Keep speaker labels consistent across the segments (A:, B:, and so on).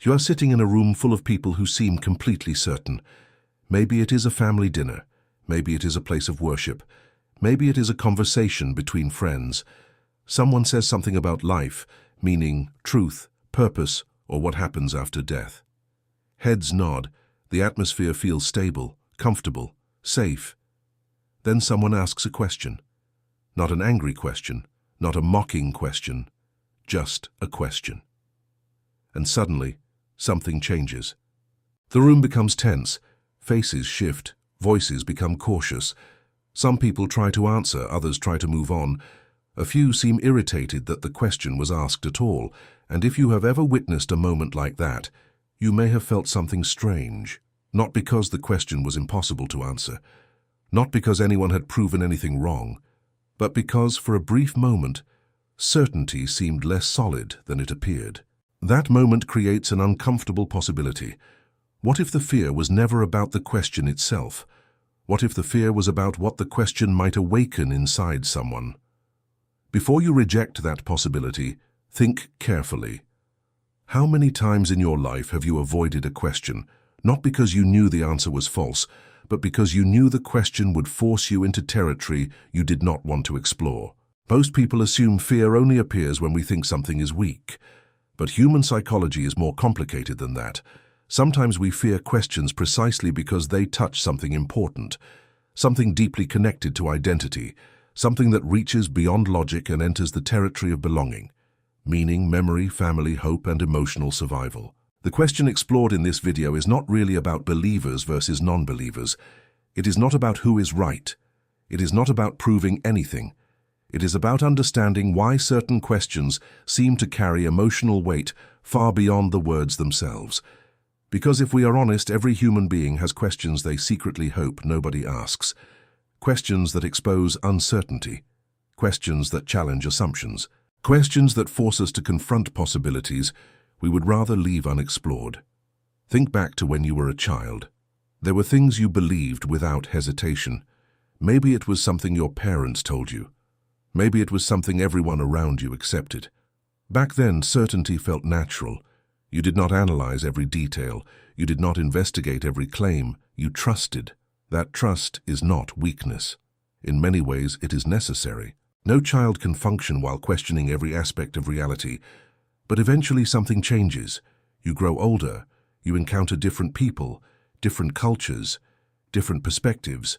A: You are sitting in a room full of people who seem completely certain. Maybe it is a family dinner. Maybe it is a place of worship. Maybe it is a conversation between friends. Someone says something about life, meaning, truth, purpose, or what happens after death. Heads nod. The atmosphere feels stable, comfortable, safe. Then someone asks a question. Not an angry question, not a mocking question, just a question. And suddenly, something changes. The room becomes tense. Faces shift. Voices become cautious. Some people try to answer, others try to move on. A few seem irritated that the question was asked at all, and if you have ever witnessed a moment like that, you may have felt something strange. Not because the question was impossible to answer, not because anyone had proven anything wrong, but because, for a brief moment, certainty seemed less solid than it appeared. That moment creates an uncomfortable possibility. What if the fear was never about the question itself? What if the fear was about what the question might awaken inside someone? Before you reject that possibility, think carefully. How many times in your life have you avoided a question, not because you knew the answer was false, but because you knew the question would force you into territory you did not want to explore? Most people assume fear only appears when we think something is weak. But human psychology is more complicated than that. Sometimes we fear questions precisely because they touch something important, something deeply connected to identity, something that reaches beyond logic and enters the territory of belonging, meaning, memory, family, hope, and emotional survival. The question explored in this video is not really about believers versus non-believers. It is not about who is right. It is not about proving anything. It is about understanding why certain questions seem to carry emotional weight far beyond the words themselves. Because if we are honest, every human being has questions they secretly hope nobody asks. Questions that expose uncertainty. Questions that challenge assumptions. Questions that force us to confront possibilities we would rather leave unexplored. Think back to when you were a child. There were things you believed without hesitation. Maybe it was something your parents told you. Maybe it was something everyone around you accepted. Back then, certainty felt natural. You did not analyze every detail. You did not investigate every claim. You trusted. That trust is not weakness. In many ways, it is necessary. No child can function while questioning every aspect of reality. But eventually something changes. You grow older. You encounter different people, different cultures, different perspectives.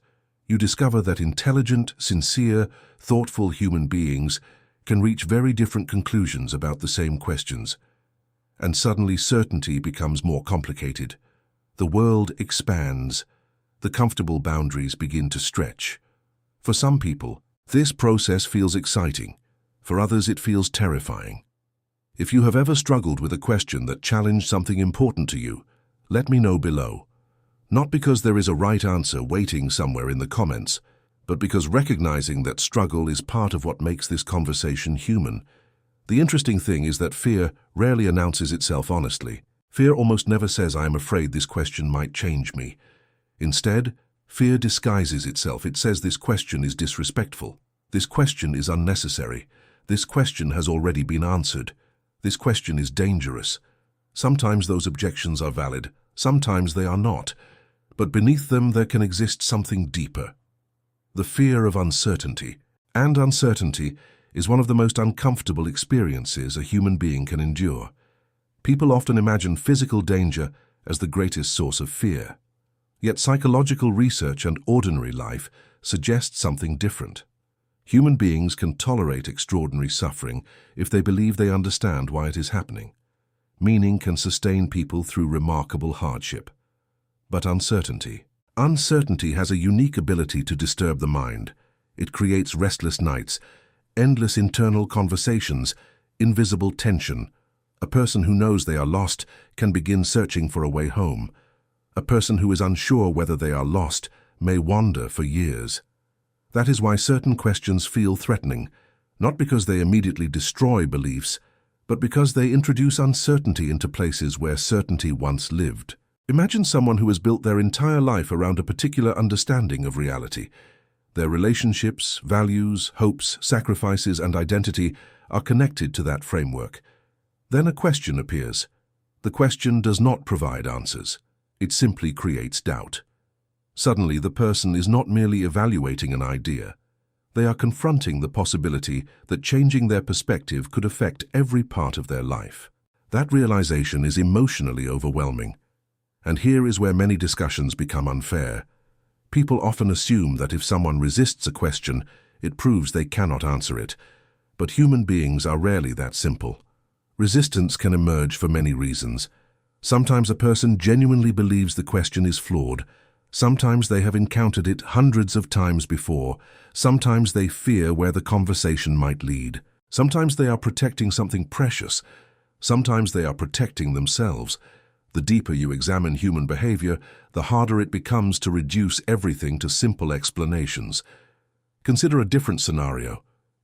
A: You discover that intelligent, sincere, thoughtful human beings can reach very different conclusions about the same questions. And suddenly certainty becomes more complicated. The world expands. The comfortable boundaries begin to stretch. For some people, this process feels exciting. For others, it feels terrifying. If you have ever struggled with a question that challenged something important to you, let me know below. Not because there is a right answer waiting somewhere in the comments, but because recognizing that struggle is part of what makes this conversation human. The interesting thing is that fear rarely announces itself honestly. Fear almost never says, "I am afraid this question might change me." Instead, fear disguises itself. It says, "This question is disrespectful. This question is unnecessary. This question has already been answered. This question is dangerous." Sometimes those objections are valid, sometimes they are not. But beneath them there can exist something deeper. The fear of uncertainty. And uncertainty is one of the most uncomfortable experiences a human being can endure. People often imagine physical danger as the greatest source of fear. Yet psychological research and ordinary life suggest something different. Human beings can tolerate extraordinary suffering if they believe they understand why it is happening. Meaning can sustain people through remarkable hardship. But uncertainty. Uncertainty has a unique ability to disturb the mind. It creates restless nights, endless internal conversations, invisible tension. A person who knows they are lost can begin searching for a way home. A person who is unsure whether they are lost may wander for years. That is why certain questions feel threatening, not because they immediately destroy beliefs, but because they introduce uncertainty into places where certainty once lived. Imagine someone who has built their entire life around a particular understanding of reality. Their relationships, values, hopes, sacrifices, and identity are connected to that framework. Then a question appears. The question does not provide answers. It simply creates doubt. Suddenly, the person is not merely evaluating an idea. They are confronting the possibility that changing their perspective could affect every part of their life. That realization is emotionally overwhelming. And here is where many discussions become unfair. People often assume that if someone resists a question, it proves they cannot answer it. But human beings are rarely that simple. Resistance can emerge for many reasons. Sometimes a person genuinely believes the question is flawed. Sometimes they have encountered it hundreds of times before. Sometimes they fear where the conversation might lead. Sometimes they are protecting something precious. Sometimes they are protecting themselves. The deeper you examine human behavior, the harder it becomes to reduce everything to simple explanations. Consider a different scenario.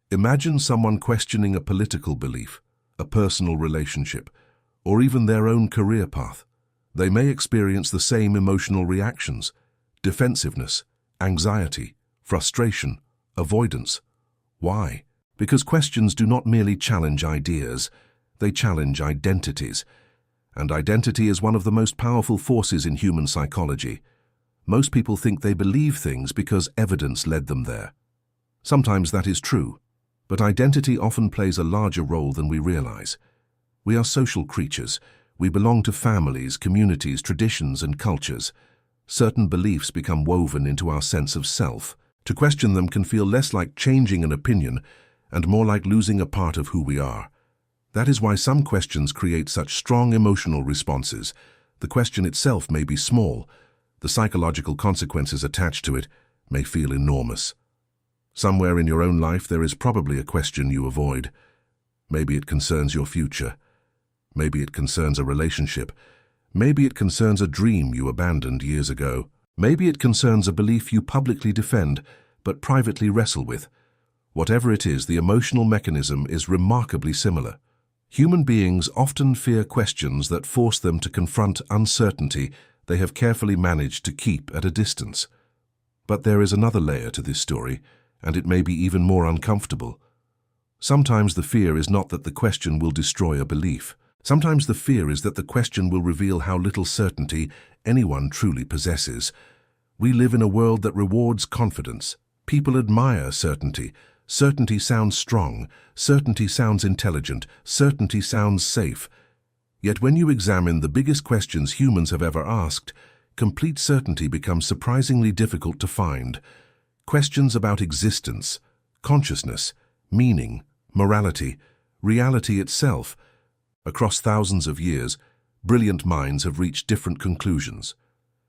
A: Imagine someone questioning a political belief, a personal relationship, or even their own career path. They may experience the same emotional reactions: defensiveness, anxiety, frustration, avoidance. Why? Because questions do not merely challenge ideas, they challenge identities. And identity is one of the most powerful forces in human psychology. Most people think they believe things because evidence led them there. Sometimes that is true, but identity often plays a larger role than we realize. We are social creatures. We belong to families, communities, traditions, and cultures. Certain beliefs become woven into our sense of self. To question them can feel less like changing an opinion and more like losing a part of who we are. That is why some questions create such strong emotional responses. The question itself may be small. The psychological consequences attached to it may feel enormous. Somewhere in your own life there is probably a question you avoid. Maybe it concerns your future. Maybe it concerns a relationship. Maybe it concerns a dream you abandoned years ago. Maybe it concerns a belief you publicly defend but privately wrestle with. Whatever it is, the emotional mechanism is remarkably similar. Human beings often fear questions that force them to confront uncertainty they have carefully managed to keep at a distance. But there is another layer to this story, and it may be even more uncomfortable. Sometimes the fear is not that the question will destroy a belief. Sometimes the fear is that the question will reveal how little certainty anyone truly possesses. We live in a world that rewards confidence. People admire certainty. Certainty sounds strong. Certainty sounds intelligent. Certainty sounds safe. Yet when you examine the biggest questions humans have ever asked, complete certainty becomes surprisingly difficult to find. Questions about existence, consciousness, meaning, morality, reality itself. Across thousands of years, brilliant minds have reached different conclusions.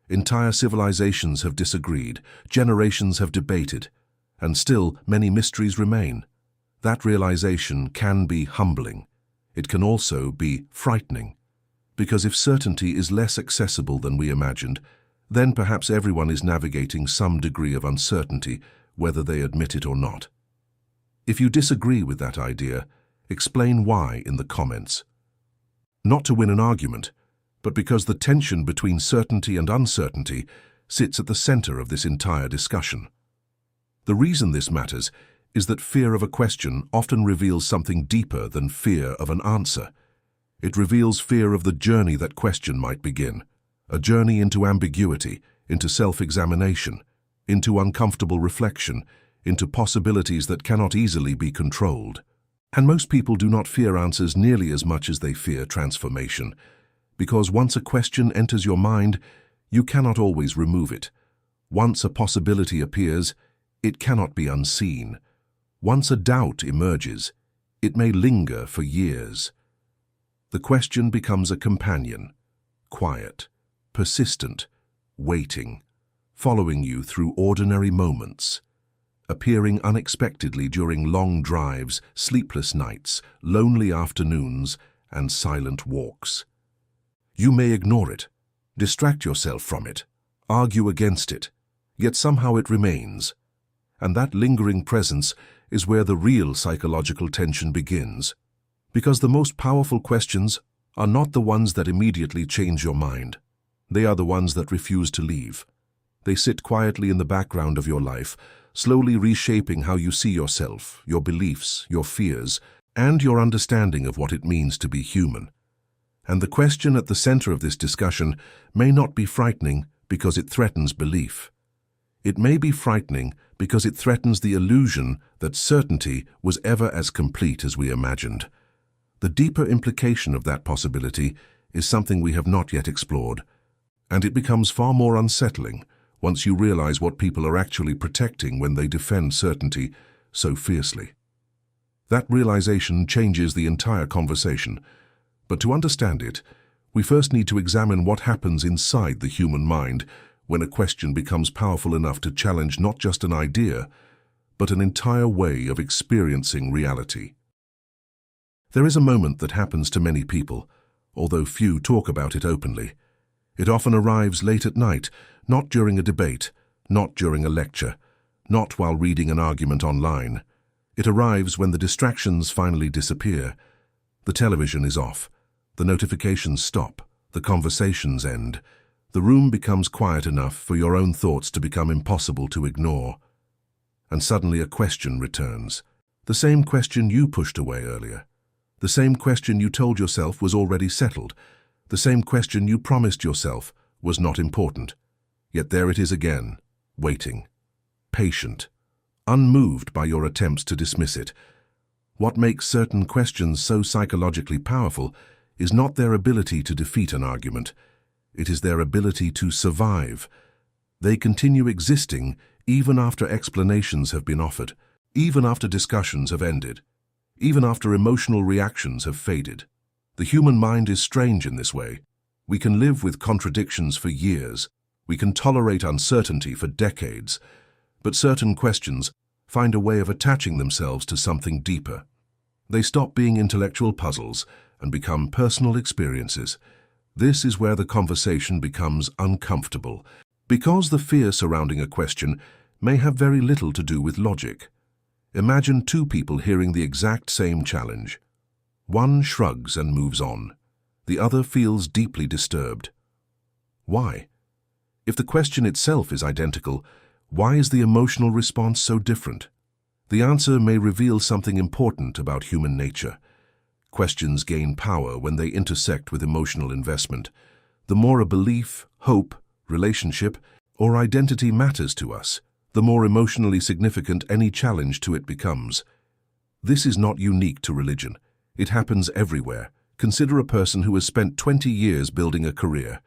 A: Entire civilizations have disagreed, generations have debated, and still many mysteries remain. That realization can be humbling. It can also be frightening. Because if certainty is less accessible than we imagined, then perhaps everyone is navigating some degree of uncertainty, whether they admit it or not. If you disagree with that idea, explain why in the comments. Not to win an argument, but because the tension between certainty and uncertainty sits at the center of this entire discussion. The reason this matters is that fear of a question often reveals something deeper than fear of an answer. It reveals fear of the journey that question might begin, a journey into ambiguity, into self-examination, into uncomfortable reflection, into possibilities that cannot easily be controlled. And most people do not fear answers nearly as much as they fear transformation, because once a question enters your mind, you cannot always remove it. Once a possibility appears, it cannot be unseen. Once a doubt emerges, it may linger for years. The question becomes a companion, quiet, persistent, waiting, following you through ordinary moments, appearing unexpectedly during long drives, sleepless nights, lonely afternoons, and silent walks. You may ignore it, distract yourself from it, argue against it, yet somehow it remains. And that lingering presence is where the real psychological tension begins. Because the most powerful questions are not the ones that immediately change your mind. They are the ones that refuse to leave. They sit quietly in the background of your life, slowly reshaping how you see yourself, your beliefs, your fears, and your understanding of what it means to be human. And the question at the center of this discussion may not be frightening because it threatens belief. It may be frightening because it threatens the illusion that certainty was ever as complete as we imagined. The deeper implication of that possibility is something we have not yet explored, and it becomes far more unsettling once you realize what people are actually protecting when they defend certainty so fiercely. That realization changes the entire conversation, but to understand it, we first need to examine what happens inside the human mind when a question becomes powerful enough to challenge not just an idea, but an entire way of experiencing reality. There is a moment that happens to many people, although few talk about it openly. It often arrives late at night, not during a debate, not during a lecture, not while reading an argument online. It arrives when the distractions finally disappear. The television is off, the notifications stop, the conversations end. The room becomes quiet enough for your own thoughts to become impossible to ignore. And suddenly a question returns. The same question you pushed away earlier. The same question you told yourself was already settled. The same question you promised yourself was not important. Yet there it is again, waiting, patient, unmoved by your attempts to dismiss it. What makes certain questions so psychologically powerful is not their ability to defeat an argument. It is their ability to survive. They continue existing even after explanations have been offered, even after discussions have ended, even after emotional reactions have faded. The human mind is strange in this way. We can live with contradictions for years. We can tolerate uncertainty for decades. But certain questions find a way of attaching themselves to something deeper. They stop being intellectual puzzles and become personal experiences. This is where the conversation becomes uncomfortable, because the fear surrounding a question may have very little to do with logic. Imagine two people hearing the exact same challenge. One shrugs and moves on. The other feels deeply disturbed. Why? If the question itself is identical, why is the emotional response so different? The answer may reveal something important about human nature. Questions gain power when they intersect with emotional investment. The more a belief, hope, relationship, or identity matters to us, the more emotionally significant any challenge to it becomes. This is not unique to religion. It happens everywhere. Consider a person who has spent 20 years building a career.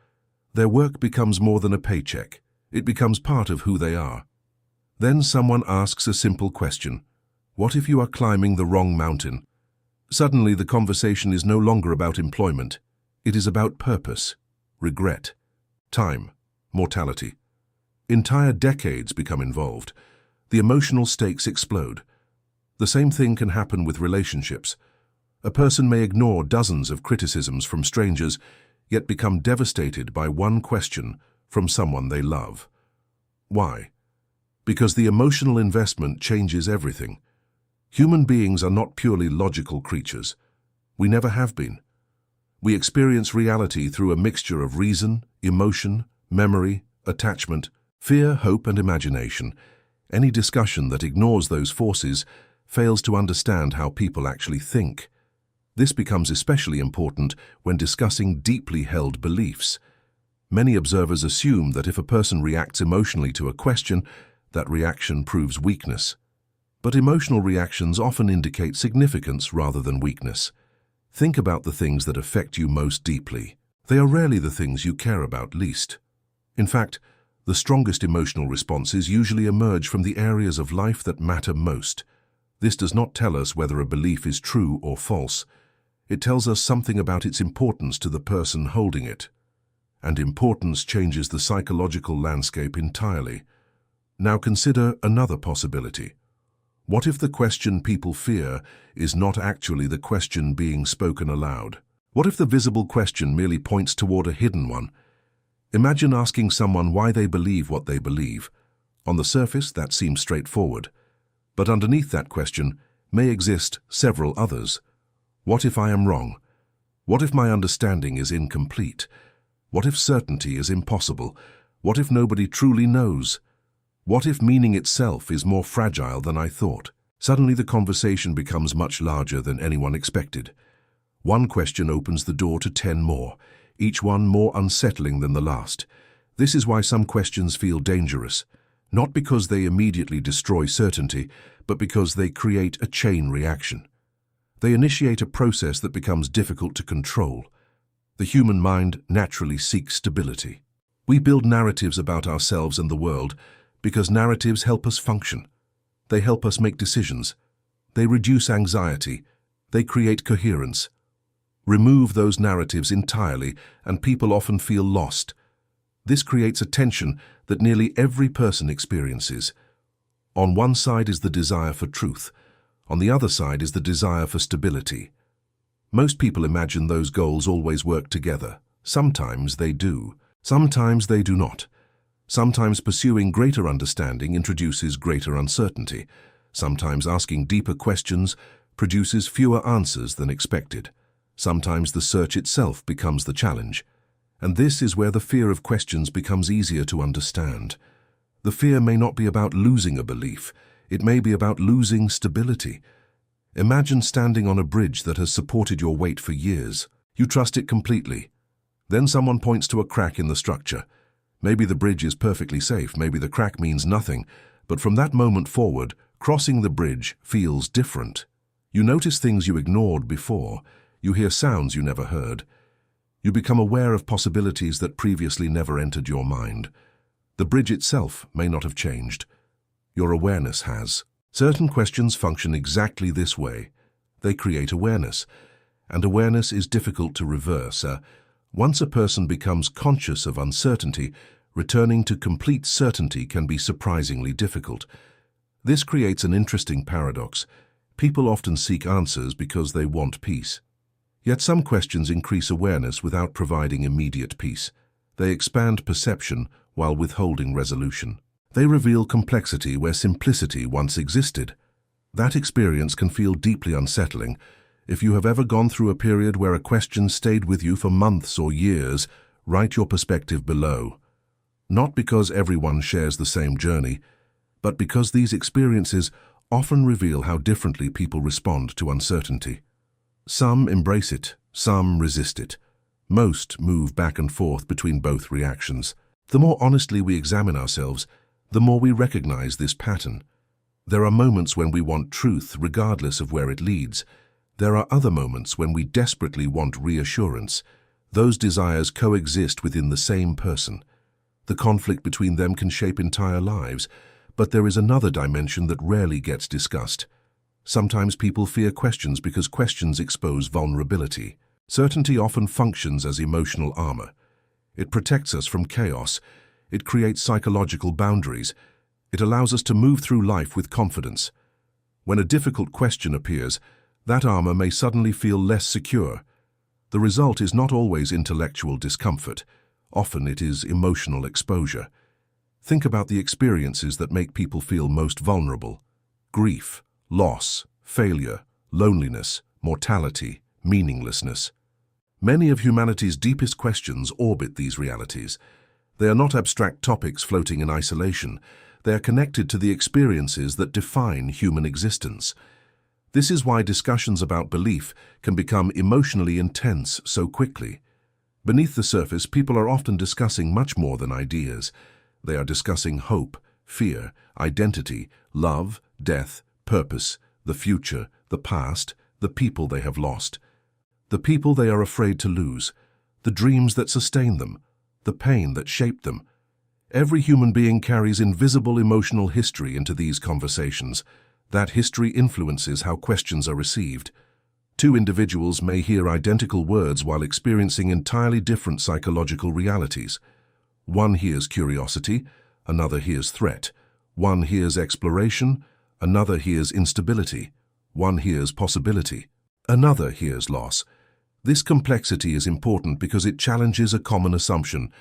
A: Their work becomes more than a paycheck. It becomes part of who they are. Then someone asks a simple question. What if you are climbing the wrong mountain? Suddenly, the conversation is no longer about employment. It is about purpose, regret, time, mortality. Entire decades become involved. The emotional stakes explode. The same thing can happen with relationships. A person may ignore dozens of criticisms from strangers, yet become devastated by one question from someone they love. Why? Because the emotional investment changes everything. Human beings are not purely logical creatures. We never have been. We experience reality through a mixture of reason, emotion, memory, attachment, fear, hope, and imagination. Any discussion that ignores those forces fails to understand how people actually think. This becomes especially important when discussing deeply held beliefs. Many observers assume that if a person reacts emotionally to a question, that reaction proves weakness. But emotional reactions often indicate significance rather than weakness. Think about the things that affect you most deeply. They are rarely the things you care about least. In fact, the strongest emotional responses usually emerge from the areas of life that matter most. This does not tell us whether a belief is true or false. It tells us something about its importance to the person holding it. And importance changes the psychological landscape entirely. Now consider another possibility. What if the question people fear is not actually the question being spoken aloud? What if the visible question merely points toward a hidden one? Imagine asking someone why they believe what they believe. On the surface, that seems straightforward. But underneath that question may exist several others. What if I am wrong? What if my understanding is incomplete? What if certainty is impossible? What if nobody truly knows? What if meaning itself is more fragile than I thought? Suddenly the conversation becomes much larger than anyone expected. One question opens the door to 10 more, each one more unsettling than the last. This is why some questions feel dangerous, not because they immediately destroy certainty, but because they create a chain reaction. They initiate a process that becomes difficult to control. The human mind naturally seeks stability. We build narratives about ourselves and the world because narratives help us function. They help us make decisions. They reduce anxiety. They create coherence. Remove those narratives entirely, and people often feel lost. This creates a tension that nearly every person experiences. On one side is the desire for truth. On the other side is the desire for stability. Most people imagine those goals always work together. Sometimes they do. Sometimes they do not. Sometimes pursuing greater understanding introduces greater uncertainty. Sometimes asking deeper questions produces fewer answers than expected. Sometimes the search itself becomes the challenge. And this is where the fear of questions becomes easier to understand. The fear may not be about losing a belief. It may be about losing stability. Imagine standing on a bridge that has supported your weight for years. You trust it completely. Then someone points to a crack in the structure. Maybe the bridge is perfectly safe, maybe the crack means nothing, but from that moment forward, crossing the bridge feels different. You notice things you ignored before. You hear sounds you never heard. You become aware of possibilities that previously never entered your mind. The bridge itself may not have changed. Your awareness has. Certain questions function exactly this way. They create awareness, and awareness is difficult to reverse. Once a person becomes conscious of uncertainty, returning to complete certainty can be surprisingly difficult. This creates an interesting paradox. People often seek answers because they want peace. Yet some questions increase awareness without providing immediate peace. They expand perception while withholding resolution. They reveal complexity where simplicity once existed. That experience can feel deeply unsettling. If you have ever gone through a period where a question stayed with you for months or years, write your perspective below. Not because everyone shares the same journey, but because these experiences often reveal how differently people respond to uncertainty. Some embrace it, some resist it. Most move back and forth between both reactions. The more honestly we examine ourselves, the more we recognize this pattern. There are moments when we want truth regardless of where it leads. There are other moments when we desperately want reassurance. Those desires coexist within the same person. The conflict between them can shape entire lives, but there is another dimension that rarely gets discussed. Sometimes people fear questions because questions expose vulnerability. Certainty often functions as emotional armor. It protects us from chaos. It creates psychological boundaries. It allows us to move through life with confidence. When a difficult question appears, that armor may suddenly feel less secure. The result is not always intellectual discomfort. Often it is emotional exposure. Think about the experiences that make people feel most vulnerable. Grief, loss, failure, loneliness, mortality, meaninglessness. Many of humanity's deepest questions orbit these realities. They are not abstract topics floating in isolation. They are connected to the experiences that define human existence. This is why discussions about belief can become emotionally intense so quickly. Beneath the surface, people are often discussing much more than ideas. They are discussing hope, fear, identity, love, death, purpose, the future, the past, the people they have lost, the people they are afraid to lose, the dreams that sustain them, the pain that shaped them. Every human being carries invisible emotional history into these conversations. That history influences how questions are received. Two individuals may hear identical words while experiencing entirely different psychological realities. One hears curiosity, another hears threat. One hears exploration, another hears instability. One hears possibility, another hears loss. This complexity is important because it challenges a common assumption.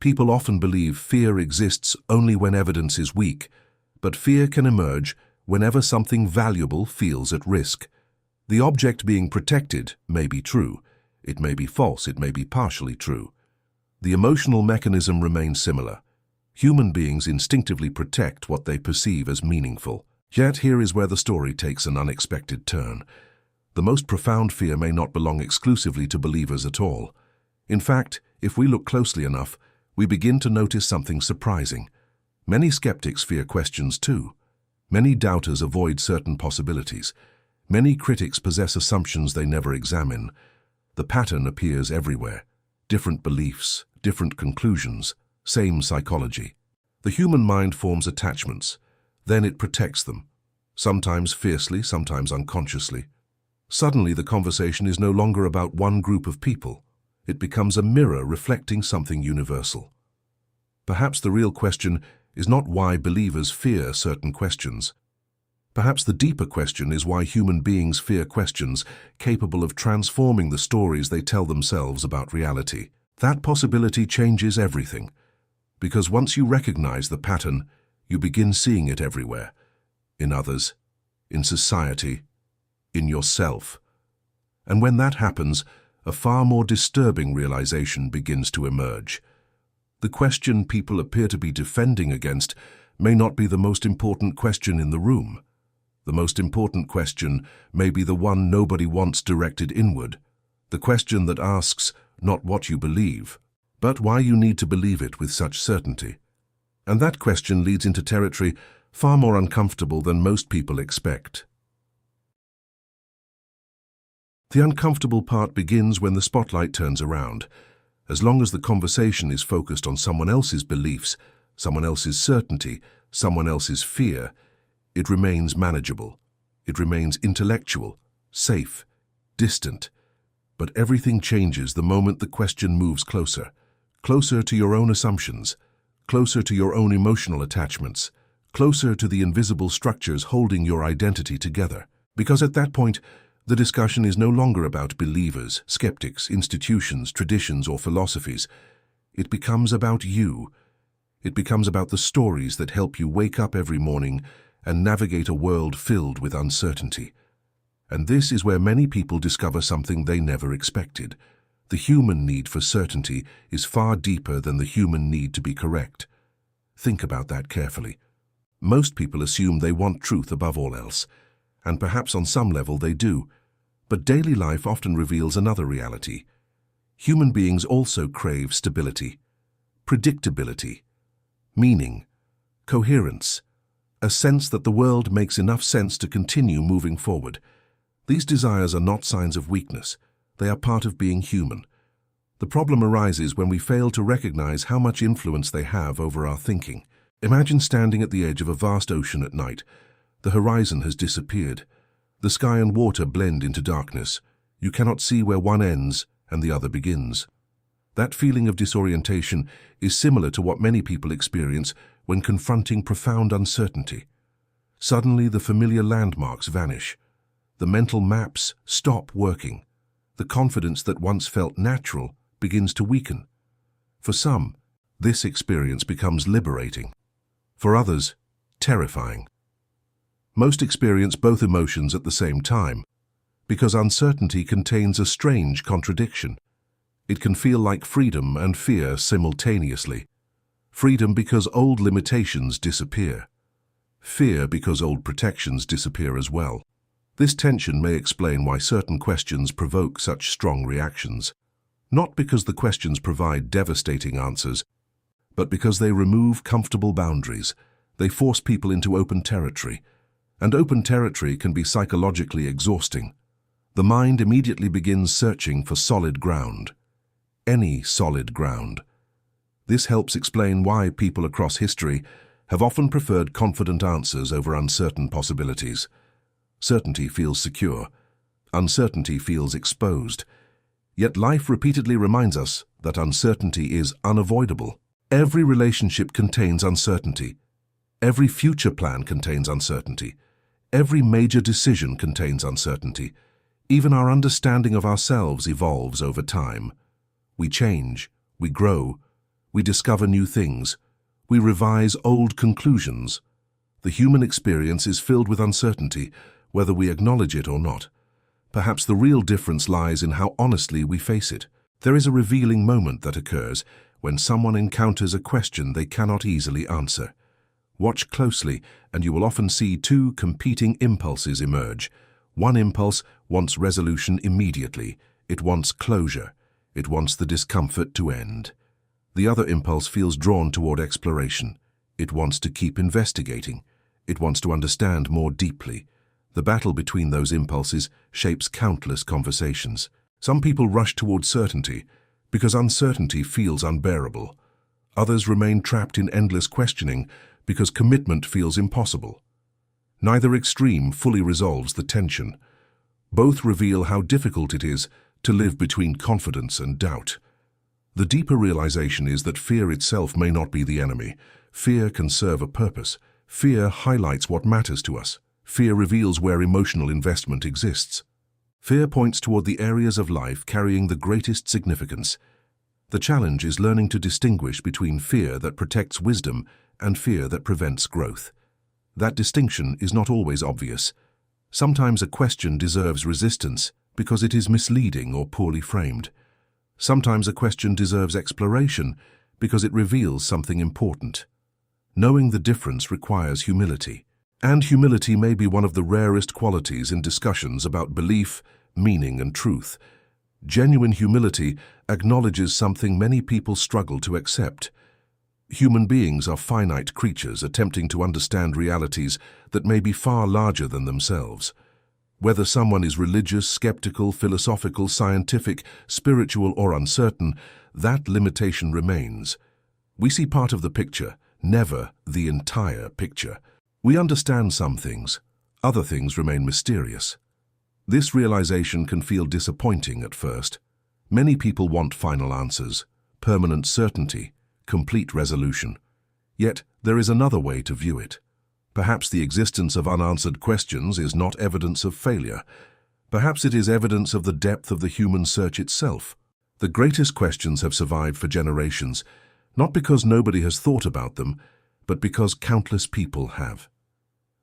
A: People often believe fear exists only when evidence is weak, but fear can emerge whenever something valuable feels at risk. The object being protected may be true. It may be false. It may be partially true. The emotional mechanism remains similar. Human beings instinctively protect what they perceive as meaningful. Yet here is where the story takes an unexpected turn. The The most profound fear may not belong exclusively to believers at all. In fact, if we look closely enough, we begin to notice something surprising. Many skeptics fear questions too. Many doubters avoid certain possibilities. Many critics possess assumptions they never examine. The pattern appears everywhere. Different beliefs, different conclusions, same psychology. The human mind forms attachments. Then it protects them, sometimes fiercely, sometimes unconsciously. Suddenly, the conversation is no longer about one group of people. It becomes a mirror reflecting something universal. Perhaps the real question is not why believers fear certain questions. Perhaps the deeper question is why human beings fear questions capable of transforming the stories they tell themselves about reality. That possibility changes everything, because once you recognize the pattern, you begin seeing it everywhere, in others, in society, in yourself. And when that happens, a far more disturbing realization begins to emerge. The question people appear to be defending against may not be the most important question in the room. The most important question may be the one nobody wants directed inward, the question that asks not what you believe, but why you need to believe it with such certainty. And that question leads into territory far more uncomfortable than most people expect. The uncomfortable part begins when the spotlight turns around. As long as the conversation is focused on someone else's beliefs, someone else's certainty, someone else's fear, it remains manageable. It remains intellectual, safe, distant. But everything changes the moment the question moves closer, closer to your own assumptions, closer to your own emotional attachments, closer to the invisible structures holding your identity together. Because at that point, the discussion is no longer about believers, skeptics, institutions, traditions, or philosophies. It becomes about you. It becomes about the stories that help you wake up every morning and navigate a world filled with uncertainty. And this is where many people discover something they never expected. The human need for certainty is far deeper than the human need to be correct. Think about that carefully. Most people assume they want truth above all else, and perhaps on some level they do. But daily life often reveals another reality. Human beings also crave stability, predictability, meaning, coherence, a sense that the world makes enough sense to continue moving forward. These desires are not signs of weakness. They are part of being human. The problem arises when we fail to recognize how much influence they have over our thinking. Imagine standing at the edge of a vast ocean at night. The horizon has disappeared. The sky and water blend into darkness. You cannot see where one ends and the other begins. That feeling of disorientation is similar to what many people experience when confronting profound uncertainty. Suddenly, the familiar landmarks vanish. The mental maps stop working. The confidence that once felt natural begins to weaken. For some, this experience becomes liberating. For others, terrifying. Most experience both emotions at the same time, because uncertainty contains a strange contradiction. It can feel like freedom and fear simultaneously. Freedom because old limitations disappear. Fear because old protections disappear as well. This tension may explain why certain questions provoke such strong reactions. Not because the questions provide devastating answers, but because they remove comfortable boundaries. They force people into open territory. And open territory can be psychologically exhausting. The mind immediately begins searching for solid ground. Any solid ground. This helps explain why people across history have often preferred confident answers over uncertain possibilities. Certainty feels secure. Uncertainty feels exposed. Yet life repeatedly reminds us that uncertainty is unavoidable. Every relationship contains uncertainty. Every future plan contains uncertainty. Every major decision contains uncertainty. Even our understanding of ourselves evolves over time. We change, we grow, we discover new things, we revise old conclusions. The human experience is filled with uncertainty, whether we acknowledge it or not. Perhaps the real difference lies in how honestly we face it. There is a revealing moment that occurs when someone encounters a question they cannot easily answer. Watch closely, and you will often see two competing impulses emerge. One impulse wants resolution immediately. It wants closure. It wants the discomfort to end. The other impulse feels drawn toward exploration. It wants to keep investigating. It wants to understand more deeply. The battle between those impulses shapes countless conversations. Some people rush toward certainty because uncertainty feels unbearable. Others remain trapped in endless questioning because commitment feels impossible. Neither extreme fully resolves the tension. Both reveal how difficult it is to live between confidence and doubt. The deeper realization is that fear itself may not be the enemy. Fear can serve a purpose. Fear highlights what matters to us. Fear reveals where emotional investment exists. Fear points toward the areas of life carrying the greatest significance. The challenge is learning to distinguish between fear that protects wisdom and fear that prevents growth. That distinction is not always obvious. Sometimes a question deserves resistance because it is misleading or poorly framed. Sometimes a question deserves exploration because it reveals something important. Knowing the difference requires humility. And humility may be one of the rarest qualities in discussions about belief, meaning, and truth. Genuine humility acknowledges something many people struggle to accept. Human beings are finite creatures attempting to understand realities that may be far larger than themselves. Whether someone is religious, skeptical, philosophical, scientific, spiritual, or uncertain, that limitation remains. We see part of the picture, never the entire picture. We understand some things, other things remain mysterious. This realization can feel disappointing at first. Many people want final answers, permanent certainty, complete resolution. Yet there is another way to view it. Perhaps the existence of unanswered questions is not evidence of failure. Perhaps it is evidence of the depth of the human search itself. The greatest questions have survived for generations, not because nobody has thought about them, but because countless people have.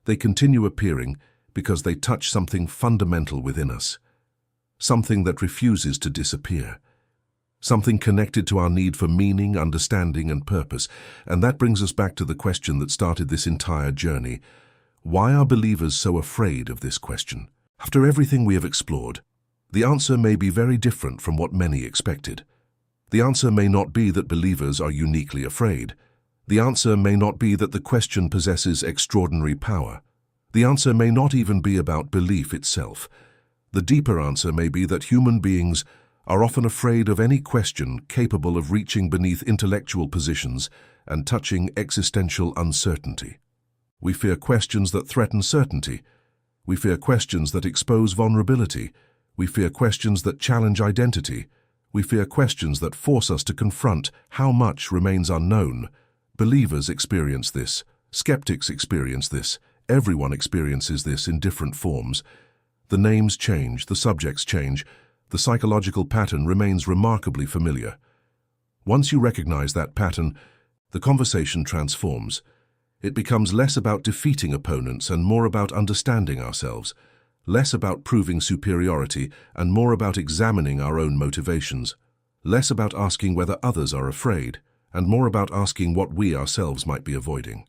A: They continue appearing because they touch something fundamental within us, something that refuses to disappear, something connected to our need for meaning, understanding, and purpose. And that brings us back to the question that started this entire journey. Why are believers so afraid of this question? After everything we have explored, the answer may be very different from what many expected. The answer may not be that believers are uniquely afraid. The answer may not be that the question possesses extraordinary power. The answer may not even be about belief itself. The deeper answer may be that human beings are often afraid of any question capable of reaching beneath intellectual positions and touching existential uncertainty. We fear questions that threaten certainty. We fear questions that expose vulnerability. We fear questions that challenge identity. We fear questions that force us to confront how much remains unknown. Believers experience this. Skeptics experience this. Everyone experiences this in different forms. The names change, the subjects change. The psychological pattern remains remarkably familiar. Once you recognize that pattern, the conversation transforms. It becomes less about defeating opponents and more about understanding ourselves, less about proving superiority and more about examining our own motivations, less about asking whether others are afraid, and more about asking what we ourselves might be avoiding.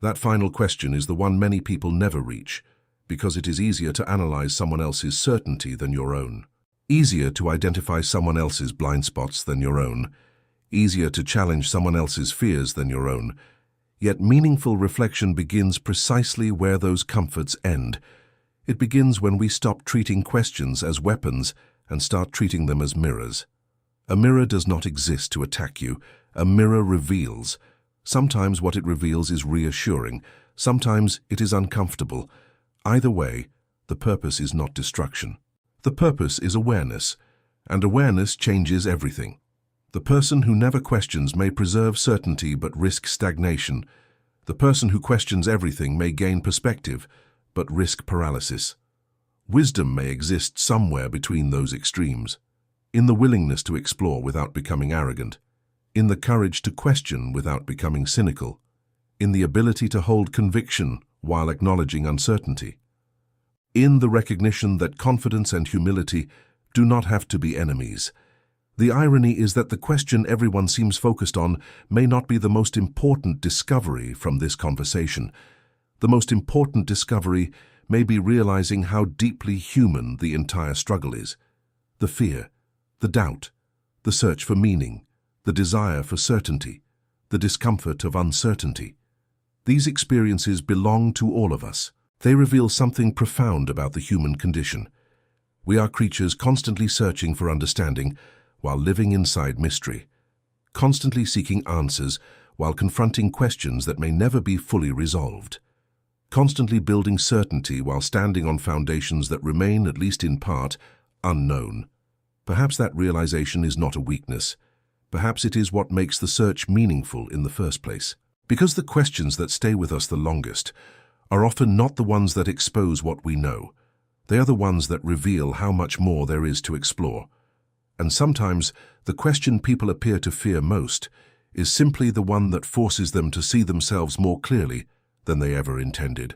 A: That final question is the one many people never reach, because it is easier to analyze someone else's certainty than your own. Easier to identify someone else's blind spots than your own. Easier to challenge someone else's fears than your own. Yet meaningful reflection begins precisely where those comforts end. It begins when we stop treating questions as weapons and start treating them as mirrors. A mirror does not exist to attack you. A mirror reveals. Sometimes what it reveals is reassuring. Sometimes it is uncomfortable. Either way, the purpose is not destruction. The purpose is awareness, and awareness changes everything. The person who never questions may preserve certainty but risk stagnation. The person who questions everything may gain perspective but risk paralysis. Wisdom may exist somewhere between those extremes, in the willingness to explore without becoming arrogant, in the courage to question without becoming cynical, in the ability to hold conviction while acknowledging uncertainty, in the recognition that confidence and humility do not have to be enemies. The irony is that the question everyone seems focused on may not be the most important discovery from this conversation. The most important discovery may be realizing how deeply human the entire struggle is. The fear, the doubt, the search for meaning, the desire for certainty, the discomfort of uncertainty. These experiences belong to all of us. They reveal something profound about the human condition. We are creatures constantly searching for understanding while living inside mystery, constantly seeking answers while confronting questions that may never be fully resolved, constantly building certainty while standing on foundations that remain, at least in part, unknown. Perhaps that realization is not a weakness. Perhaps it is what makes the search meaningful in the first place. Because the questions that stay with us the longest are often not the ones that expose what we know. They are the ones that reveal how much more there is to explore. And sometimes the question people appear to fear most is simply the one that forces them to see themselves more clearly than they ever intended.